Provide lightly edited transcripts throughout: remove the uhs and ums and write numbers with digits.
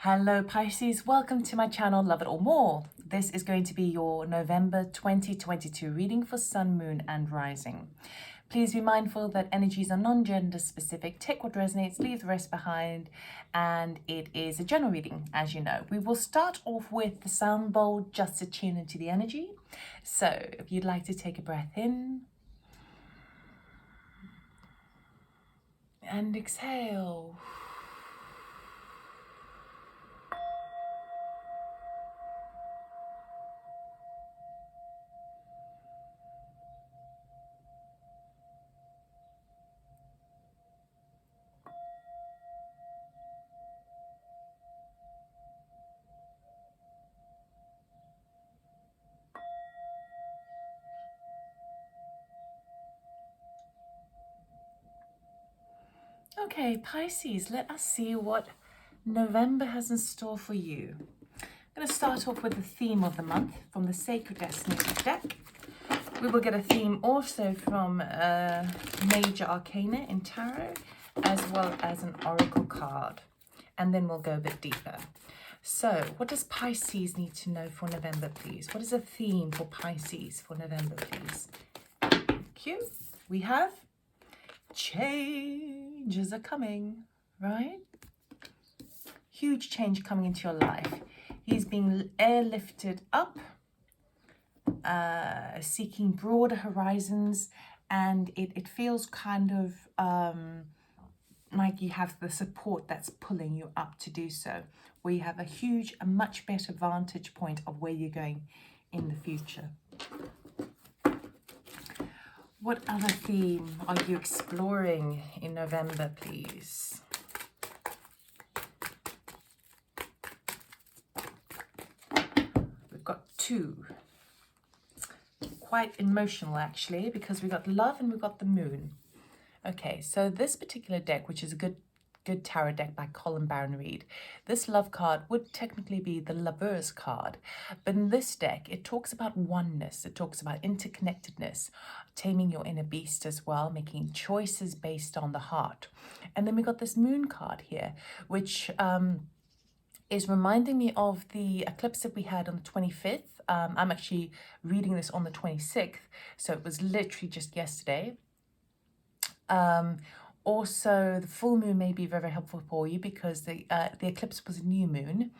Hello Pisces, welcome to my channel Love It or More. This is going to be your November 2022 reading for Sun, Moon and Rising. Please be mindful that energies are non-gender specific. Take what resonates, leave the rest behind, and it is a general reading, as you know. We will start off with the sound bowl just to tune into the energy. So if you'd like to take a breath in and exhale. Okay, Pisces, let us see what November has in store for you. I'm going to start off with the theme of the month from the Sacred Destiny deck. We will get a theme also from Major Arcana in Tarot, as well as an Oracle card. And then we'll go a bit deeper. So, what does Pisces need to know for November, please? What is a theme for Pisces for November, please? Thank you. We have changes are coming, right? Huge change coming into your life. He's being airlifted up, seeking broader horizons, and it feels kind of like you have the support that's pulling you up to do so, where you have a much better vantage point of where you're going in the future. What other theme are you exploring in November, please? We've got two. Quite emotional, actually, because we've got love and we've got the moon. Okay, so this particular deck, which is a good tarot deck by Colin Baron-Reid, this love card would technically be the Lover's card. But in this deck, it talks about oneness. It talks about interconnectedness, taming your inner beast as well, making choices based on the heart. And then we got this moon card here, which is reminding me of the eclipse that we had on the 25th. I'm actually reading this on the 26th, so it was literally just yesterday. Also, the full moon may be very, very helpful for you because the eclipse was a new moon,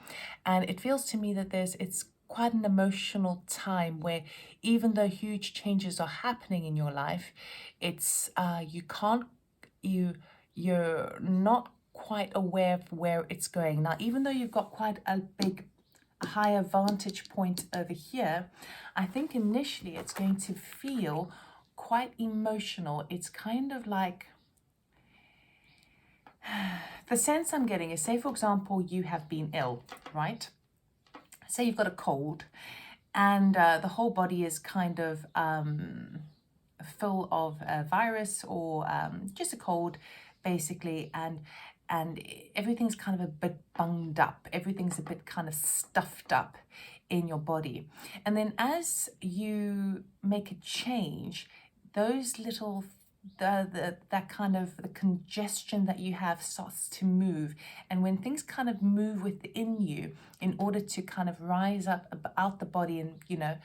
and it feels to me that it's quite an emotional time where even though huge changes are happening in your life, it's you're not quite aware of where it's going. Now, even though you've got quite a higher vantage point over here, I think initially it's going to feel quite emotional. It's kind of like, the sense I'm getting is, say for example, you have been ill, right? Say you've got a cold and the whole body is kind of full of a virus or just a cold, basically, and everything's kind of a bit bunged up. Everything's a bit kind of stuffed up in your body. And then as you make a change, those little that kind of the congestion that you have starts to move. And when things kind of move within you in order to kind of rise up out the body and, you know,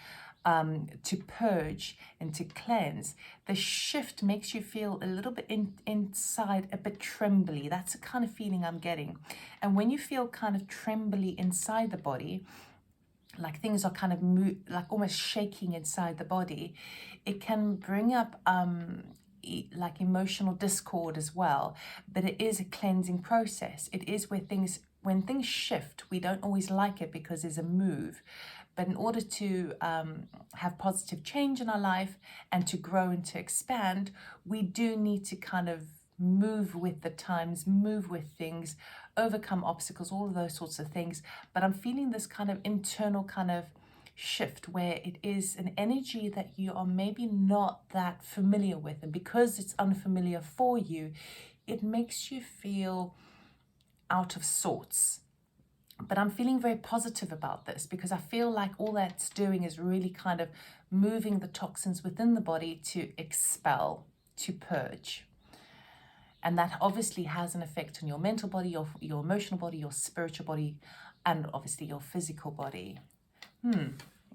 to purge and to cleanse, the shift makes you feel a little bit inside, a bit trembly. That's the kind of feeling I'm getting. And when you feel kind of trembly inside the body, like things are kind of like almost shaking inside the body, it can bring up like emotional discord as well. But it is a cleansing process. It is where when things shift, we don't always like it because there's a move. But in order to have positive change in our life and to grow and to expand, we do need to kind of move with the times, move with things, overcome obstacles, all of those sorts of things. But I'm feeling this kind of internal kind of shift where it is an energy that you are maybe not that familiar with. And because it's unfamiliar for you, it makes you feel out of sorts. But I'm feeling very positive about this because I feel like all that's doing is really kind of moving the toxins within the body to expel, to purge. And that obviously has an effect on your mental body, your emotional body, your spiritual body, and obviously your physical body.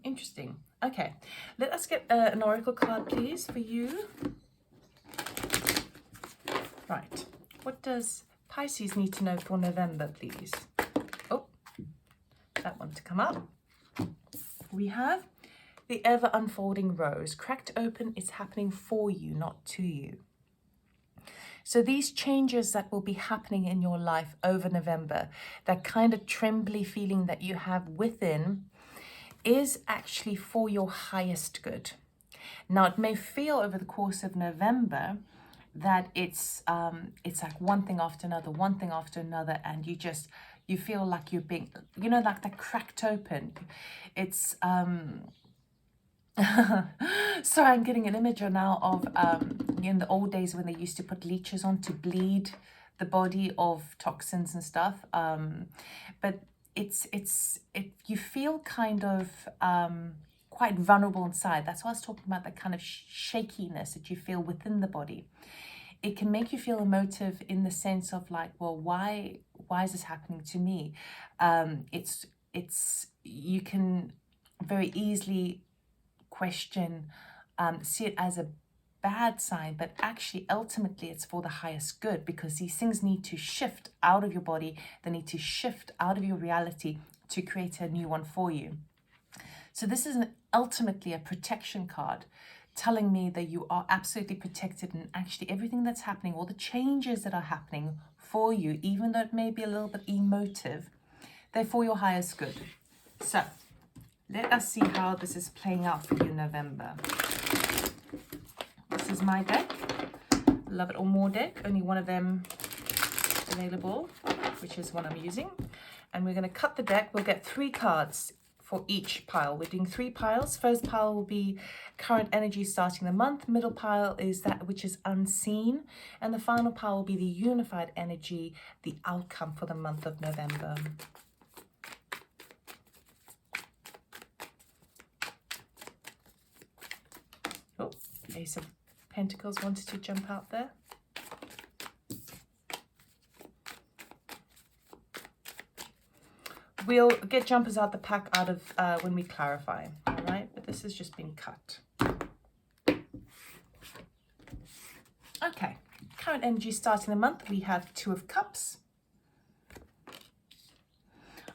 Interesting. Okay, let us get an oracle card, please, for you. Right, what does Pisces need to know for November, please? Oh, that one to come up. We have the ever unfolding rose. Cracked open, it's happening for you, not to you. So these changes that will be happening in your life over November, that kind of trembly feeling that you have within, is actually for your highest good. Now, it may feel over the course of November that it's like one thing after another, and you feel like you're being, like that cracked open. It's sorry, I'm getting an image now of in the old days when they used to put leeches on to bleed the body of toxins and stuff. But you feel kind of quite vulnerable inside. That's why I was talking about that kind of shakiness that you feel within the body. It can make you feel emotive in the sense of like, well, why is this happening to me? You can very easily question, see it as a bad sign, but actually ultimately it's for the highest good, because these things need to shift out of your body, they need to shift out of your reality to create a new one for you. So this is ultimately a protection card, telling me that you are absolutely protected, and actually everything that's happening, all the changes that are happening for you, even though it may be a little bit emotive, they're for your highest good. So let us see how this is playing out for you in November. This is my deck, Love It or More deck. Only one of them available, which is what I'm using. And we're going to cut the deck. We'll get 3 cards for each pile. We're doing 3 piles. First pile will be current energy starting the month. Middle pile is that which is unseen. And the final pile will be the unified energy, the outcome for the month of November. Oh, Ace of Pentacles wanted to jump out there. We'll get jumpers out the pack out of when we clarify, all right? But this has just been cut. Okay, current energy starting the month, we have 2 of Cups.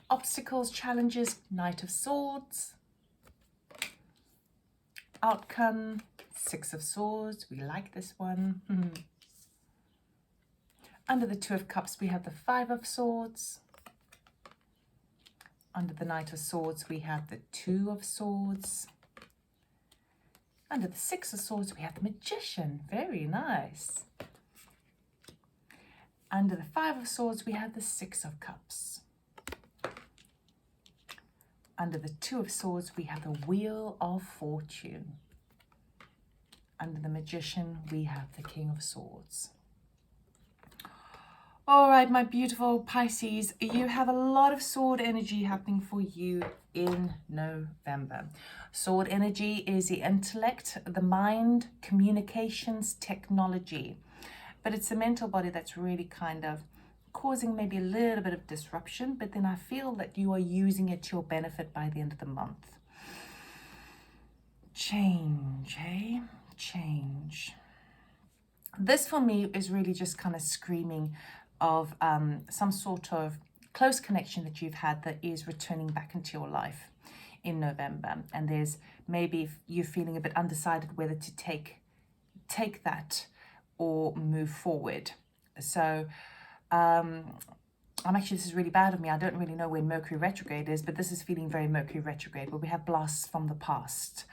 Obstacles, challenges, Knight of Swords. Outcome, 6 of Swords. We like this one. Under the 2 of Cups, we have the 5 of Swords. Under the Knight of Swords, we have the 2 of Swords. Under the 6 of Swords, we have the Magician. Very nice. Under the 5 of Swords, we have the 6 of Cups. Under the 2 of Swords, we have the Wheel of Fortune. Under the Magician, we have the King of Swords. All right, my beautiful Pisces, you have a lot of sword energy happening for you in November. Sword energy is the intellect, the mind, communications, technology. But it's the mental body that's really kind of causing maybe a little bit of disruption, but then I feel that you are using it to your benefit by the end of the month. Change, eh? Change. This for me is really just kind of screaming of some sort of close connection that you've had that is returning back into your life in November. And there's maybe you're feeling a bit undecided whether to take that or move forward. So this is really bad of me. I don't really know where Mercury retrograde is, but this is feeling very Mercury retrograde, where we have blasts from the past.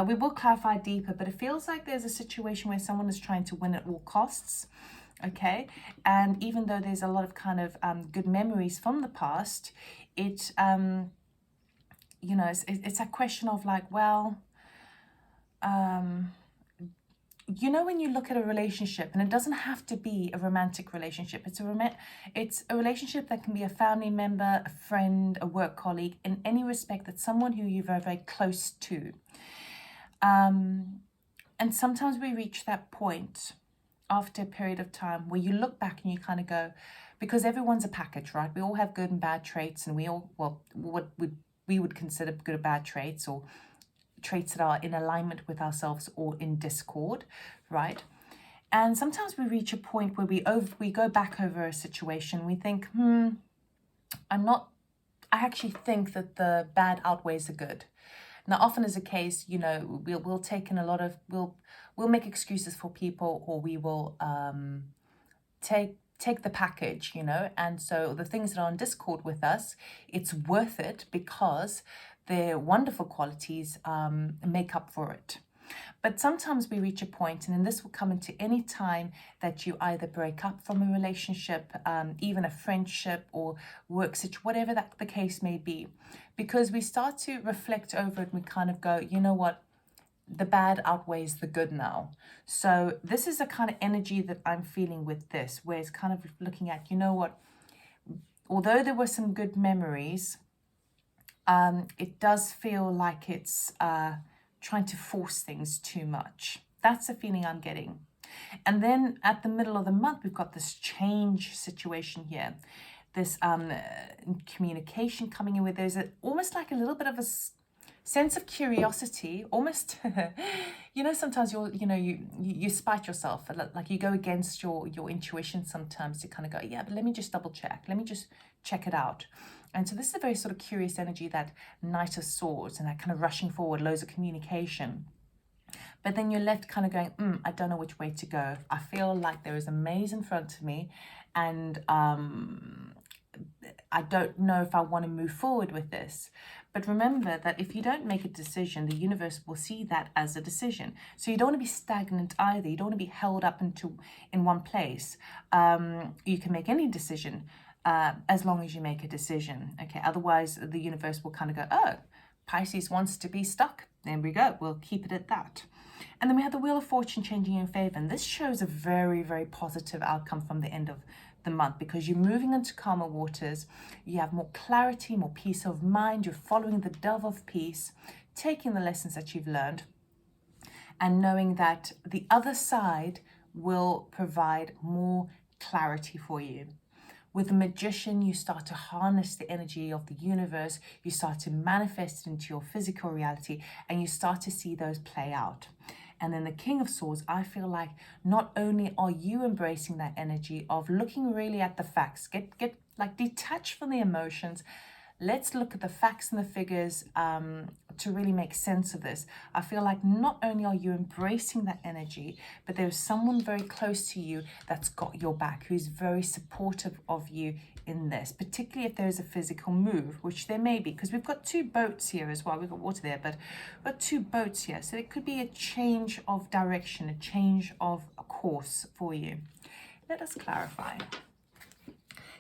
We will clarify deeper, but it feels like there's a situation where someone is trying to win at all costs. Okay, and even though there's a lot of kind of good memories from the past, it's a question of like, well, when you look at a relationship, and it doesn't have to be a romantic relationship, it's a relationship that can be a family member, a friend, a work colleague, in any respect, that's someone who you're very, very close to. And sometimes we reach that point after a period of time where you look back and you kind of go, because everyone's a package, right? We all have good and bad traits, and we all, well, what we would consider good or bad traits, or traits that are in alignment with ourselves or in discord, right? And sometimes we reach a point where we go back over a situation. We think, I actually think that the bad outweighs the good. Now, often is the case, you know, we'll take in a lot of, we'll make excuses for people, or we will take the package, you know. And so the things that are in discord with us, it's worth it because their wonderful qualities make up for it. But sometimes we reach a point, and then this will come into any time that you either break up from a relationship, even a friendship or work situation, whatever that the case may be, because we start to reflect over it and we kind of go, you know what, the bad outweighs the good now. So this is a kind of energy that I'm feeling with this, where it's kind of looking at, you know what, although there were some good memories, it does feel like it's trying to force things too much. That's the feeling I'm getting. And then at the middle of the month, we've got this change situation here. This communication coming in, where there's almost like a little bit of a sense of curiosity, almost, you know, sometimes you spite yourself, like you go against your intuition sometimes to kind of go, yeah, but let me just double check. Let me just check it out. And so this is a very sort of curious energy, that Knight of Swords, and that kind of rushing forward, loads of communication. But then you're left kind of going, I don't know which way to go. I feel like there is a maze in front of me, and I don't know if I want to move forward with this. But remember that if you don't make a decision, the universe will see that as a decision. So you don't want to be stagnant either. You don't want to be held up in one place. You can make any decision as long as you make a decision. Okay, otherwise the universe will kind of go, oh, Pisces wants to be stuck. There we go. We'll keep it at that. And then we have the Wheel of Fortune changing in favor. And this shows a very, very positive outcome from the end of the month, because you're moving into calmer waters. You have more clarity, more peace of mind. You're following the dove of peace, taking the lessons that you've learned, and knowing that the other side will provide more clarity for you. With the Magician, you start to harness the energy of the universe. You start to manifest it into your physical reality, and you start to see those play out. And then the King of Swords, I feel like not only are you embracing that energy of looking really at the facts, get like detached from the emotions. Let's look at the facts and the figures to really make sense of this. I feel like not only are you embracing that energy, but there's someone very close to you that's got your back, who's very supportive of you in this, particularly if there's a physical move, which there may be, because we've got two boats here as well. We've got water there, but we've got two boats here. So it could be a change of direction, a change of a course for you. Let us clarify.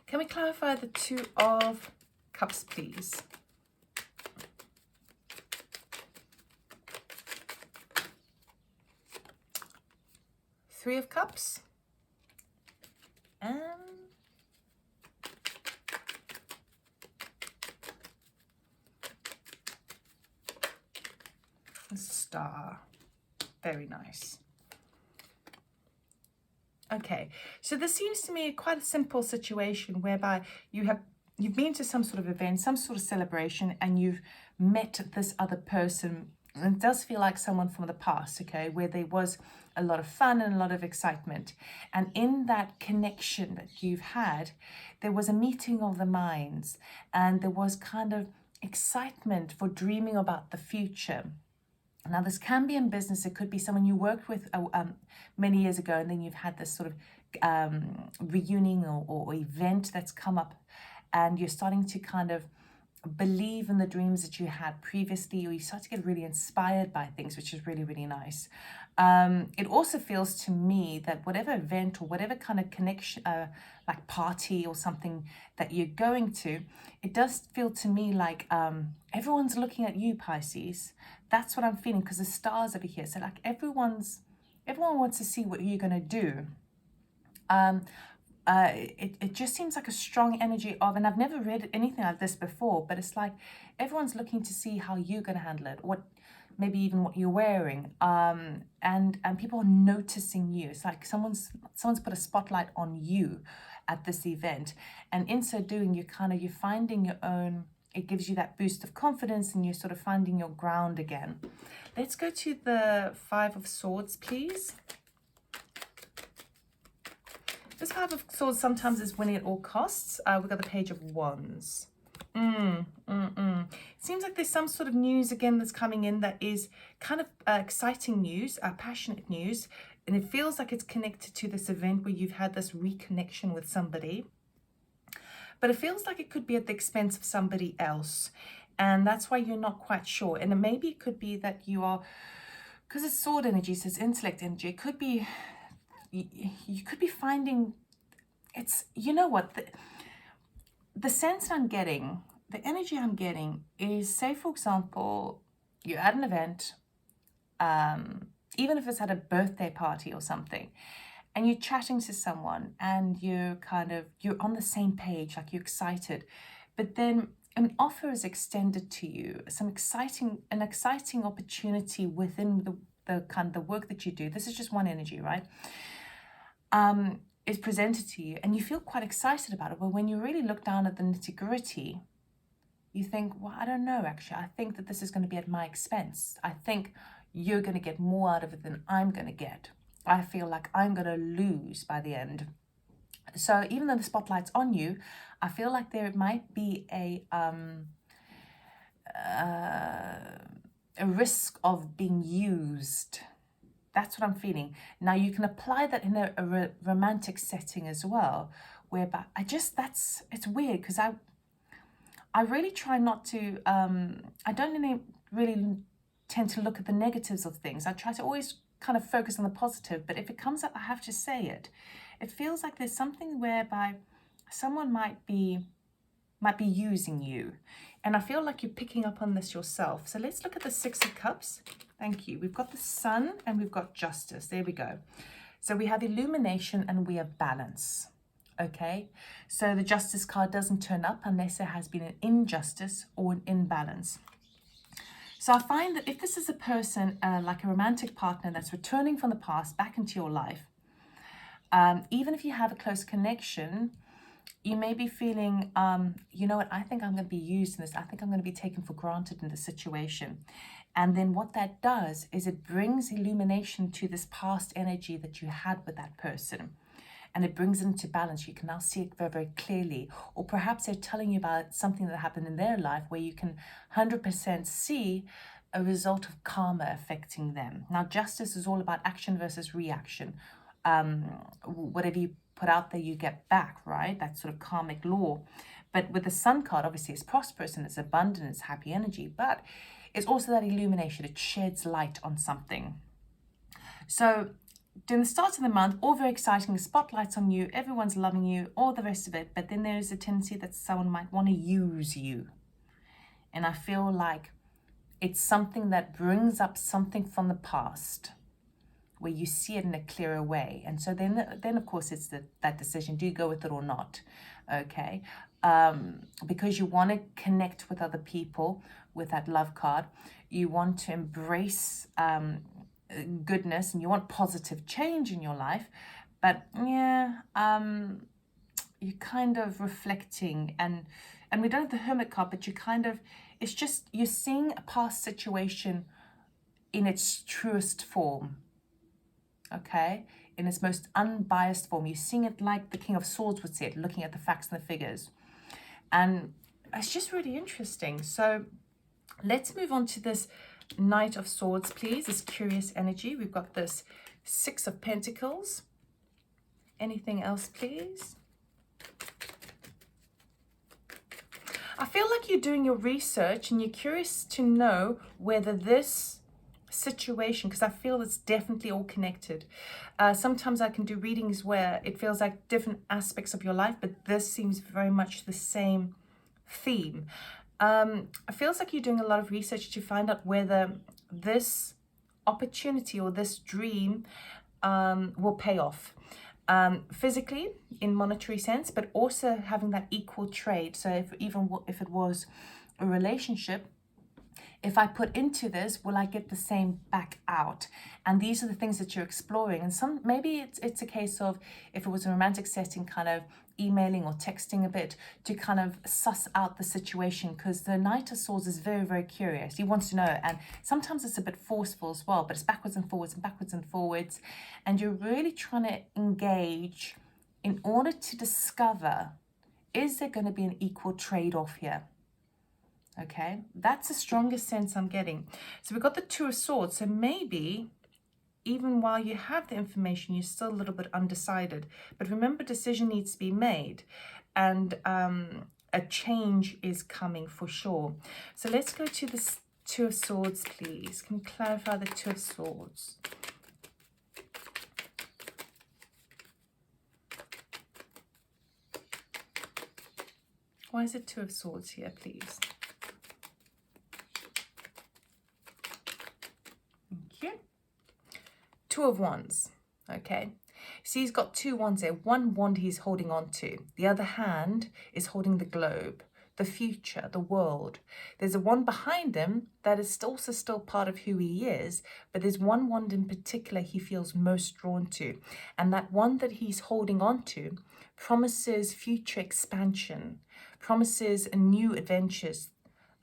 Can we clarify the Two of Cups, please? Three of Cups. And a Star. Very nice. Okay, so this seems to me quite a simple situation whereby you've been to some sort of event, some sort of celebration, and you've met this other person. And it does feel like someone from the past, okay, where there was a lot of fun and a lot of excitement. And in that connection that you've had, there was a meeting of the minds, and there was kind of excitement for dreaming about the future. Now, this can be in business. It could be someone you worked with many years ago, and then you've had this sort of reunion or event that's come up, and you're starting to kind of believe in the dreams that you had previously, or you start to get really inspired by things, which is really, really nice. It also feels to me that whatever event or whatever kind of connection, like party or something that you're going to, it does feel to me like everyone's looking at you, Pisces. That's what I'm feeling, because the stars over here. So like everyone wants to see what you're going to do. It just seems like a strong energy of, and I've never read anything like this before, but it's like everyone's looking to see how you're going to handle it. maybe even what you're wearing, and people are noticing you. It's like someone's put a spotlight on you at this event, and in so doing, you're finding your own. It gives you that boost of confidence, and you're sort of finding your ground again. Let's go to the Five of Swords, please. This Five of Swords sometimes is winning at all costs. We've got the Page of Wands. It seems like there's some sort of news again that's coming in that is kind of exciting news, passionate news, and it feels like it's connected to this event where you've had this reconnection with somebody, but it feels like it could be at the expense of somebody else, and that's why you're not quite sure. And maybe it could be that you are, because it's sword energy, so it's intellect energy, it could be, you could be finding, it's, you know what, the sense I'm getting, the energy I'm getting is, say, for example, you're at an event, even if it's at a birthday party or something, and you're chatting to someone and you're on the same page, like you're excited, but then an offer is extended to you, an exciting opportunity within the kind of the work that you do. This is just one energy, right? Is presented to you and you feel quite excited about it. But when you really look down at the nitty-gritty, you think, well, I don't know, actually. I think that this is going to be at my expense. I think you're going to get more out of it than I'm going to get. I feel like I'm going to lose by the end. So even though the spotlight's on you, I feel like there might be a risk of being used. That's what I'm feeling. Now, you can apply that in a romantic setting as well, whereby it's weird because I really try not to, I don't really tend to look at the negatives of things. I try to always kind of focus on the positive, but if it comes up, I have to say it. It feels like there's something whereby someone might be using you. And I feel like you're picking up on this yourself. So let's look at the Six of Cups. Thank you. We've got the Sun and we've got Justice. There we go. So we have illumination and we have balance. Okay. So the Justice card doesn't turn up unless there has been an injustice or an imbalance. So I find that if this is a person, like a romantic partner that's returning from the past back into your life, even if you have a close connection, you may be feeling, you know what, I think I'm going to be used in this. I think I'm going to be taken for granted in this situation. And then what that does is it brings illumination to this past energy that you had with that person. And it brings it into balance. You can now see it very, very clearly. Or perhaps they're telling you about something that happened in their life where you can 100% see a result of karma affecting them. Now, justice is all about action versus reaction. Whatever you put out there, you get back, right? That's sort of karmic law. But with the Sun card, obviously, it's prosperous and it's abundant, it's happy energy. But it's also that illumination. It sheds light on something. So during the start of the month, all very exciting, the spotlight's on you, everyone's loving you, all the rest of it. But then there is a tendency that someone might want to use you. And I feel like it's something that brings up something from the past where you see it in a clearer way. And so then of course, it's that decision, do you go with it or not? Okay. Because you want to connect with other people with that love card. You want to embrace goodness and you want positive change in your life. But yeah, you're kind of reflecting and we don't have the Hermit card, but it's just, you're seeing a past situation in its truest form. Okay, in its most unbiased form. You're seeing it like the King of Swords would say it, looking at the facts and the figures. And it's just really interesting. So let's move on to this Knight of Swords, please. This curious energy. We've got this Six of Pentacles. Anything else, please? I feel like you're doing your research and you're curious to know whether this situation, because I feel it's definitely all connected. Sometimes I can do readings where it feels like different aspects of your life, but this seems very much the same theme. It feels like you're doing a lot of research to find out whether this opportunity or this dream will pay off. Physically, in monetary sense, but also having that equal trade. So if it was a relationship, If I put into this, will I get the same back out? And these are the things that you're exploring. And maybe it's a case of, if it was a romantic setting, kind of emailing or texting a bit to kind of suss out the situation, because the Knight of Swords is very, very curious. He wants to know, and sometimes it's a bit forceful as well, but it's backwards and forwards and backwards and forwards. And you're really trying to engage in order to discover, is there going to be an equal trade-off here? Okay, that's the strongest sense I'm getting. So we've got the Two of Swords. So maybe even while you have the information, you're still a little bit undecided. But remember, decision needs to be made, and a change is coming for sure. So let's go to the Two of Swords, please. Can you clarify the Two of Swords? Why is it Two of Swords here, please? Thank you. Two of Wands, okay? See, he's got two wands there. One wand he's holding on to. The other hand is holding the globe, the future, the world. There's a wand behind him that is also still part of who he is, but there's one wand in particular he feels most drawn to. And that wand that he's holding on to promises future expansion, promises new adventures,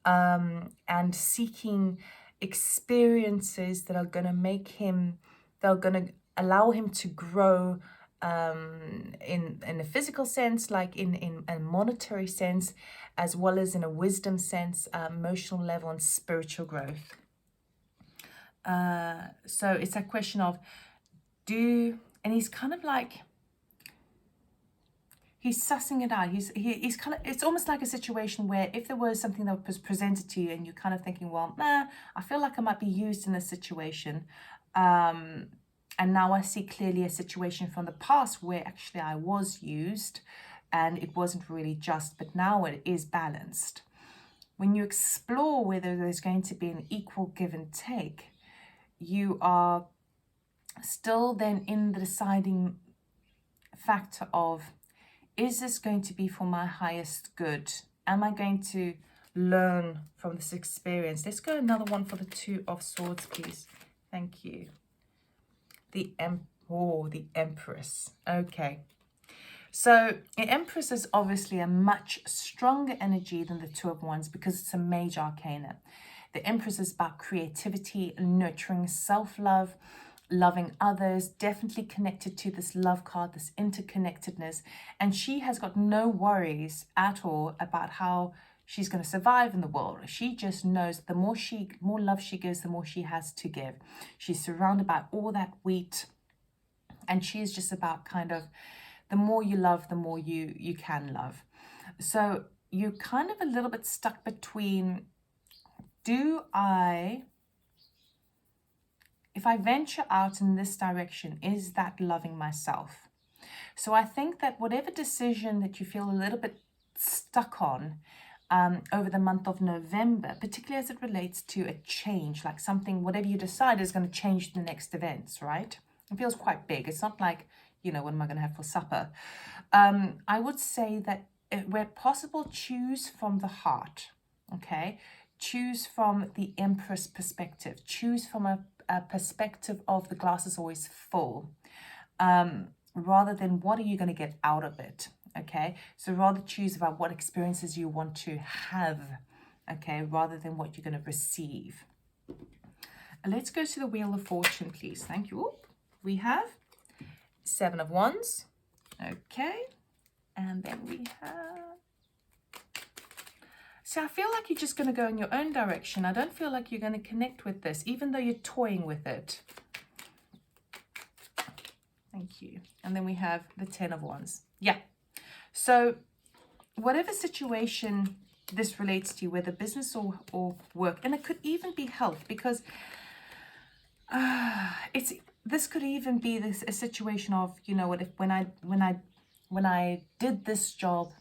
and seeking experiences that are going to make him, they're going to allow him to grow in a physical sense, like in a monetary sense, as well as in a wisdom sense, emotional level, and spiritual growth. So it's a question of and he's kind of like, he's sussing it out. He's kind of, it's almost like a situation where if there was something that was presented to you and you're kind of thinking, well, I feel like I might be used in this situation. And now I see clearly a situation from the past where actually I was used and it wasn't really just, but now it is balanced. When you explore whether there's going to be an equal give and take, you are still then in the deciding factor of, is this going to be for my highest good? Am I going to learn from this experience? Let's go another one for the Two of Swords, please. Thank you. The Empress. Okay. So the Empress is obviously a much stronger energy than the Two of Wands because it's a major arcana. The Empress is about creativity, nurturing, self-love, loving others, definitely connected to this love card, this interconnectedness. And she has got no worries at all about how she's going to survive in the world. She just knows the more love she gives, the more she has to give. She's surrounded by all that wheat, and she's just about kind of, the more you love, the more you can love. So you're kind of a little bit stuck between, if I venture out in this direction, is that loving myself? So I think that whatever decision that you feel a little bit stuck on, over the month of November, particularly as it relates to a change, like something, whatever you decide is going to change the next events, right? It feels quite big. It's not like, what am I going to have for supper? I would say that where possible, choose from the heart, okay? Choose from the Empress perspective. Choose from a perspective of the glass is always full, rather than what are you going to get out of it. Okay, so rather choose about what experiences you want to have, okay, rather than what you're going to receive. Let's go to the Wheel of Fortune, please. Thank you. We have Seven of Wands, okay, and then we have... So I feel like you're just going to go in your own direction. I don't feel like you're going to connect with this, even though you're toying with it. Thank you. And then we have the Ten of Wands. Yeah. So whatever situation this relates to, whether business or work, and it could even be health, because this could even be a situation of, when I did this job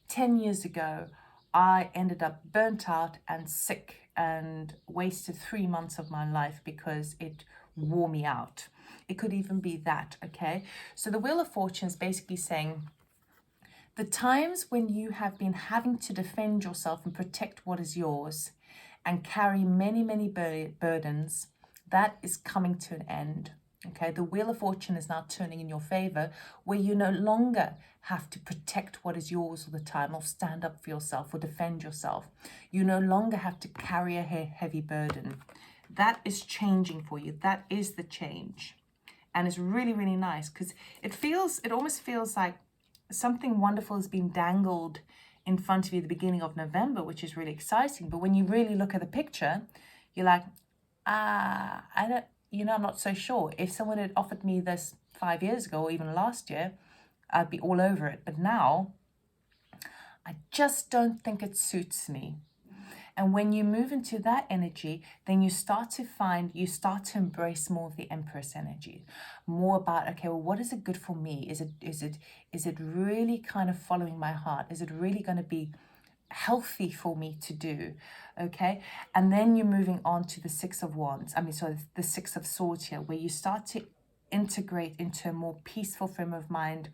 10 years ago, I ended up burnt out and sick and wasted 3 months of my life because it wore me out. It could even be that, okay? So the Wheel of Fortune is basically saying, the times when you have been having to defend yourself and protect what is yours, and carry many, many burdens, that is coming to an end. Okay, the Wheel of Fortune is now turning in your favor, where you no longer have to protect what is yours all the time, or stand up for yourself, or defend yourself. You no longer have to carry a heavy burden. That is changing for you. That is the change. And it's really, really nice, because it almost feels like something wonderful has been dangled in front of you at the beginning of November, which is really exciting. But when you really look at the picture, you're like, I'm not so sure. If someone had offered me this 5 years ago, or even last year, I'd be all over it. But now, I just don't think it suits me. And when you move into that energy, then you start to embrace more of the Empress energy, more about, okay, well, what is it good for me? Is it really kind of following my heart? Is it really going to be healthy for me to do? Okay, and then you're moving on to the Six of Wands. The Six of Swords here, where you start to integrate into a more peaceful frame of mind,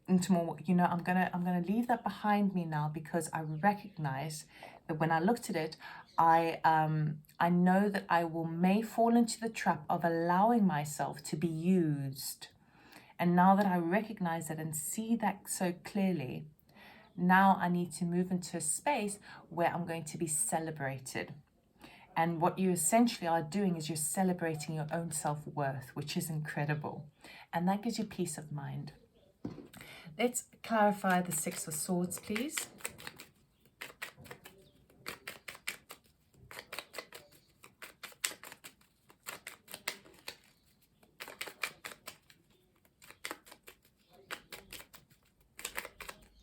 into more, I'm gonna leave that behind me now, because I recognize that when I looked at it, I know that I may fall into the trap of allowing myself to be used. And now that I recognize that and see that so clearly, now I need to move into a space where I'm going to be celebrated. And what you essentially are doing is you're celebrating your own self-worth, which is incredible. And that gives you peace of mind. Let's clarify the Six of Swords, please.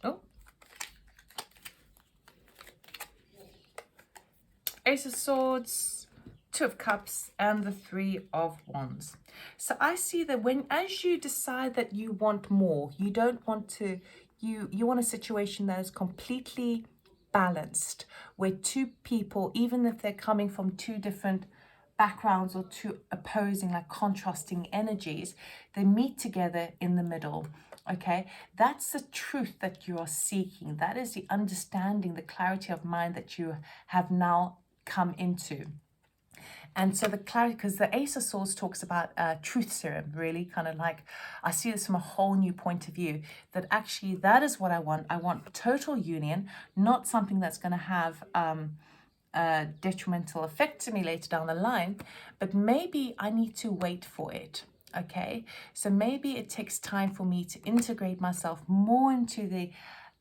Oh. Ace of Swords, Two of Cups, and the Three of Wands. So I see that as you decide that you want more, you don't want to, you want a situation that is completely balanced, where two people, even if they're coming from two different backgrounds or two opposing, like contrasting energies, they meet together in the middle. Okay, that's the truth that you are seeking. That is the understanding, the clarity of mind that you have now come into. And so the clarity, because the Ace of Swords talks about truth serum, really kind of like, I see this from a whole new point of view, that actually that is what I want. I want total union, not something that's going to have a detrimental effect to me later down the line, but maybe I need to wait for it. Okay, so maybe it takes time for me to integrate myself more into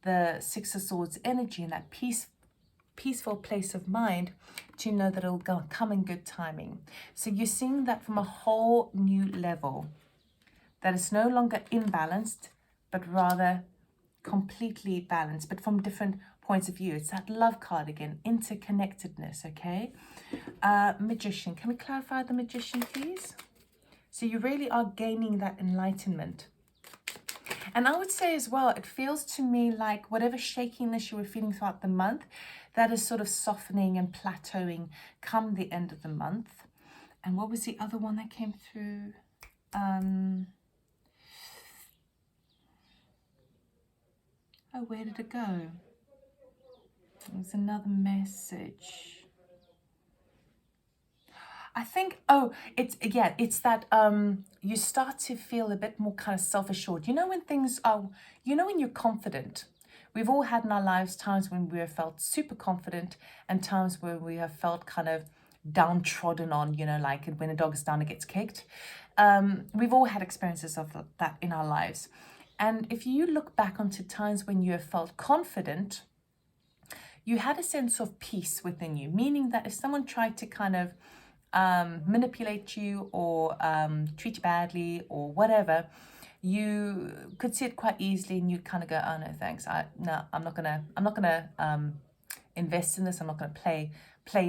the Six of Swords energy and that peaceful place of mind, to know that it'll come in good timing. So you're seeing that from a whole new level, that it's no longer imbalanced, but rather completely balanced, but from different points of view. It's that Love card again, interconnectedness. Okay, Magician, can we clarify the Magician, please? So you really are gaining that enlightenment. And I would say as well, it feels to me like whatever shakiness you were feeling throughout the month, that is sort of softening and plateauing come the end of the month. And what was the other one that came through? Oh, where did it go? There was another message. I think, it's that you start to feel a bit more kind of self-assured. When things are, when you're confident. We've all had in our lives times when we have felt super confident, and times where we have felt kind of downtrodden on, like when a dog is down, it gets kicked. We've all had experiences of that in our lives. And if you look back onto times when you have felt confident, you had a sense of peace within you, meaning that if someone tried to kind of manipulate you or treat you badly or whatever, you could see it quite easily, and you'd kind of go, oh no thanks, I'm not gonna invest in this, I'm not gonna play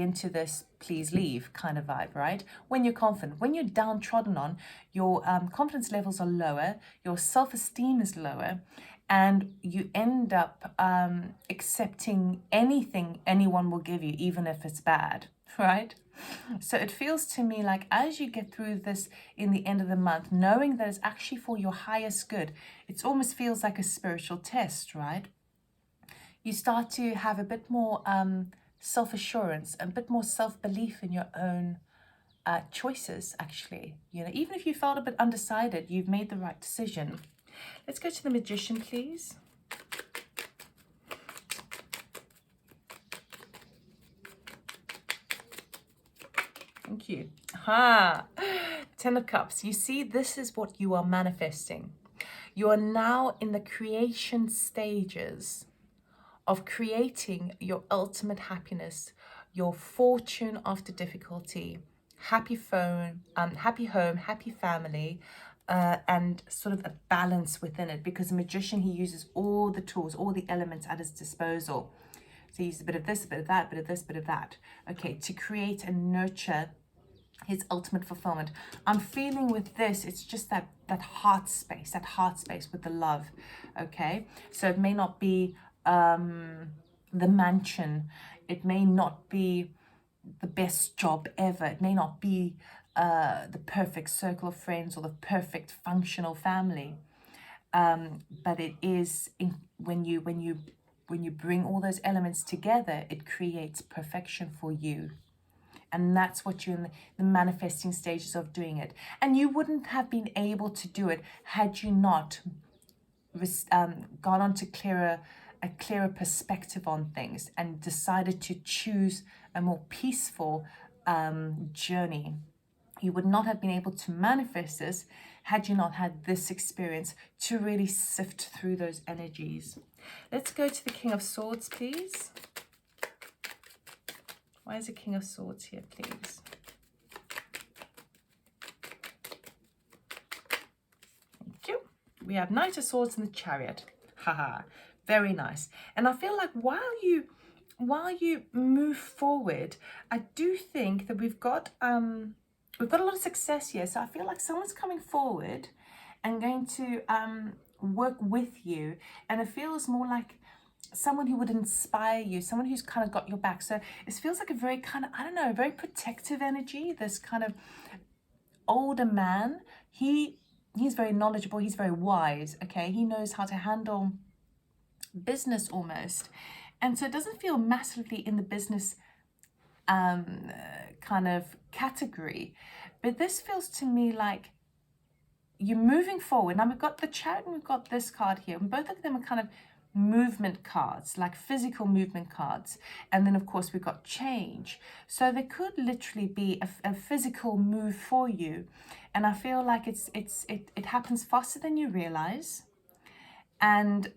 into this, please leave kind of vibe, right? When you're confident. When you're downtrodden on, your confidence levels are lower, your self-esteem is lower, and you end up accepting anything anyone will give you, even if it's bad, right? So it feels to me like as you get through this in the end of the month, knowing that it's actually for your highest good, it almost feels like a spiritual test, right? You start to have a bit more self-assurance, a bit more self-belief in your own choices, actually. You know, even if you felt a bit undecided, you've made the right decision. Let's go to the Magician, please. Thank you. Ten of Cups. You see, this is what you are manifesting. You are now in the creation stages of creating your ultimate happiness, your fortune after difficulty, happy happy home, happy family, and sort of a balance within it. Because the Magician, he uses all the tools, all the elements at his disposal. So he uses a bit of this, a bit of that, a bit of this, a bit of that. Okay, to create and nurture his ultimate fulfillment. I'm feeling with this, it's just that heart space with the love. Okay, so it may not be the mansion, it may not be the best job ever, it may not be the perfect circle of friends or the perfect functional family, but it is when you bring all those elements together, it creates perfection for you. And that's what you're in the manifesting stages of doing it. And you wouldn't have been able to do it had you not gone on to a clearer perspective on things and decided to choose a more peaceful journey. You would not have been able to manifest this had you not had this experience to really sift through those energies. Let's go to the King of Swords, please. Why is the King of Swords here, please? Thank you. We have Knight of Swords and the Chariot. Haha, very nice. And I feel like while you move forward, I do think that we've got a lot of success here. So I feel like someone's coming forward and going to work with you, and it feels more like someone who would inspire you, someone who's kind of got your back. So it feels like a very kind of, I don't know, a very protective energy, this kind of older man. He's very knowledgeable, he's very wise, okay? He knows how to handle business almost. And so it doesn't feel massively in the business kind of category, but this feels to me like you're moving forward. Now we've got the Chariot and we've got this card here, and both of them are kind of movement cards, like physical movement cards. And then of course we've got change. So there could literally be a physical move for you. And I feel like it happens faster than you realize. And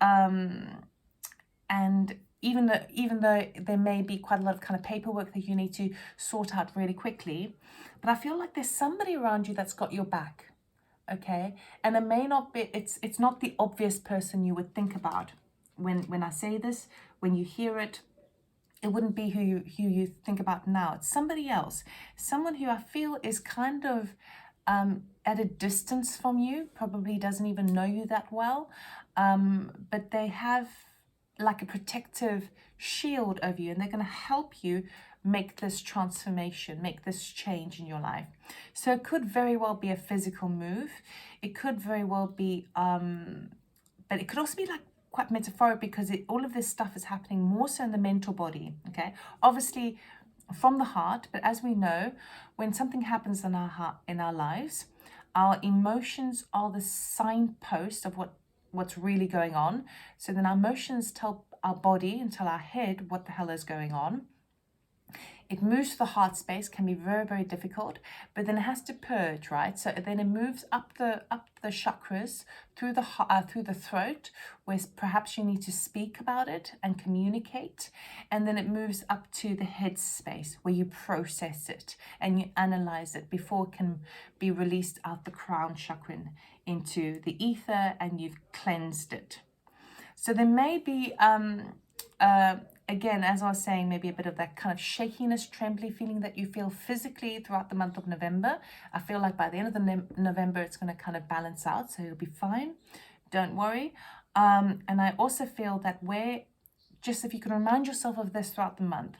even though there may be quite a lot of kind of paperwork that you need to sort out really quickly, but I feel like there's somebody around you that's got your back. Okay, and it may not be, it's not the obvious person you would think about. When I say this, when you hear it, it wouldn't be who you think about now. It's somebody else, someone who I feel is kind of at a distance from you, probably doesn't even know you that well, but they have like a protective shield over you, and they're going to help you make this transformation, make this change in your life. So it could very well be a physical move. It could very well be, but it could also be like quite metaphoric, because all of this stuff is happening more so in the mental body, okay? Obviously from the heart, but as we know, when something happens in our heart, in our lives, our emotions are the signpost of what's really going on. So then our emotions tell our body and tell our head what the hell is going on. It moves to the heart space, can be very, very difficult, but then it has to purge, right? So then it moves up the chakras through the throat, where perhaps you need to speak about it and communicate, and then it moves up to the head space, where you process it and you analyze it before it can be released out the crown chakra into the ether, and you've cleansed it. So there may be again, as I was saying, maybe a bit of that kind of shakiness, trembly feeling that you feel physically throughout the month of November. I feel like by the end of the November, it's going to kind of balance out, so you'll be fine. Don't worry. And I also feel that if you can remind yourself of this throughout the month,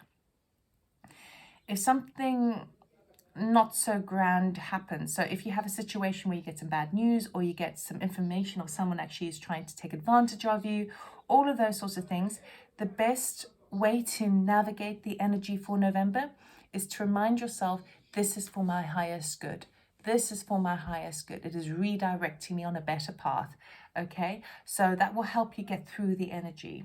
if something not so grand happens, so if you have a situation where you get some bad news, or you get some information, or someone actually is trying to take advantage of you, all of those sorts of things, the best way to navigate the energy for November is to remind yourself, this is for my highest good. This is for my highest good. It is redirecting me on a better path. Okay, so that will help you get through the energy.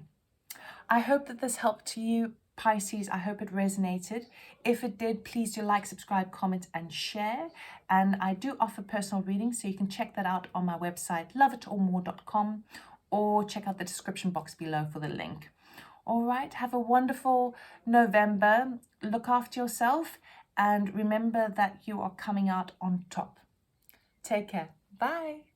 I hope that this helped you, Pisces. I hope it resonated. If it did, please do like, subscribe, comment, and share. And I do offer personal readings, so you can check that out on my website, loveitallmore.com, or check out the description box below for the link. All right, have a wonderful November. Look after yourself, and remember that you are coming out on top. Take care. Bye.